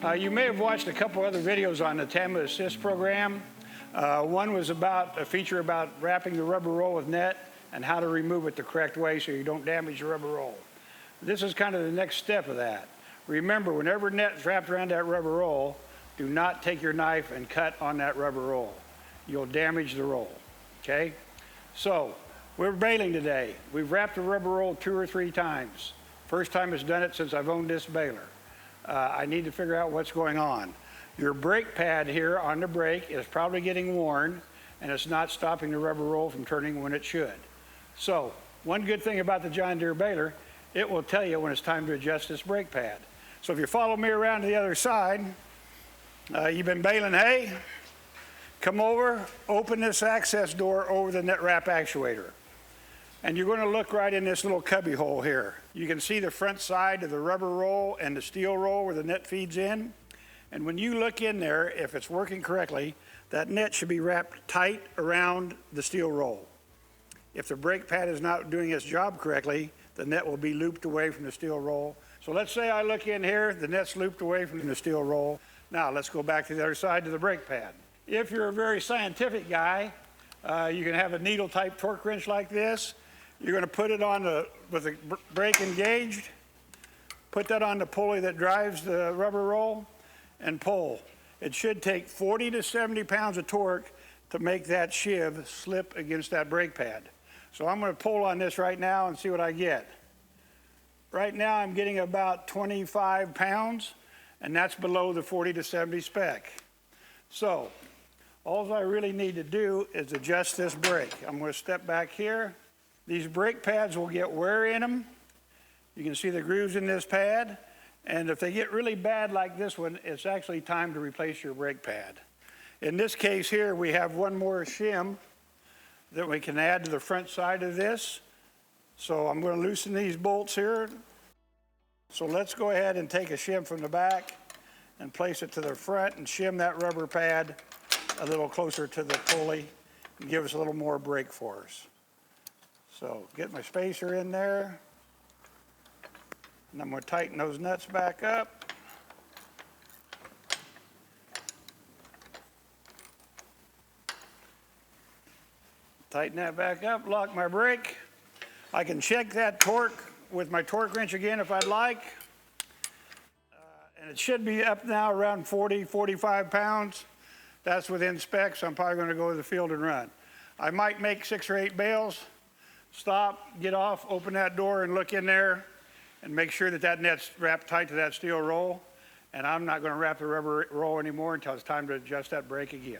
You may have watched a couple other videos on the Tama Assist program. One was about a feature about wrapping the rubber roll with net and how to remove it the correct way so you don't damage the rubber roll. This is kind of the next step of that. Remember, whenever net is wrapped around that rubber roll, do not take your knife and cut on that rubber roll. You'll damage the roll, okay? So, we're baling today. We've wrapped the rubber roll 2 or 3 times. First time it's done it since I've owned this baler. I need to figure out what's going on. Your brake pad here on the brake is probably getting worn and it's not stopping the rubber roll from turning when it should. So, one good thing about the John Deere baler, it will tell you when it's time to adjust this brake pad. So if you follow me around to the other side, you've been baling hay, come over, open this access door over the net wrap actuator. And you're going to look right in this little cubby hole here. You can see the front side of the rubber roll and the steel roll where the net feeds in. And when you look in there, if it's working correctly, that net should be wrapped tight around the steel roll. If the brake pad is not doing its job correctly, the net will be looped away from the steel roll. So let's say I look in here, the net's looped away from the steel roll. Now let's go back to the other side to the brake pad. If you're a very scientific guy, you can have a needle type torque wrench like this. You're going to put it on with the brake engaged, put that on the pulley that drives the rubber roll, and pull. It should take 40 to 70 pounds of torque to make that shiv slip against that brake pad. So I'm going to pull on this right now and see what I get. Right now I'm getting about 25 pounds, and that's below the 40 to 70 spec. So all I really need to do is adjust this brake. I'm going to step back here. These brake pads will get wear in them. You can see the grooves in this pad. And if they get really bad like this one, it's actually time to replace your brake pad. In this case here, we have one more shim that we can add to the front side of this. So I'm going to loosen these bolts here. So let's go ahead and take a shim from the back and place it to the front and shim that rubber pad a little closer to the pulley and give us a little more brake force. So get my spacer in there, and I'm going to tighten those nuts back up. Tighten that back up, lock my brake. I can check that torque with my torque wrench again if I'd like. And it should be up now around 40, 45 pounds. That's within specs, so I'm probably going to go to the field and run. I might make 6 or 8 bales. Stop, get off, open that door and look in there and make sure that that net's wrapped tight to that steel roll. And I'm not going to wrap the rubber roll anymore until it's time to adjust that brake again.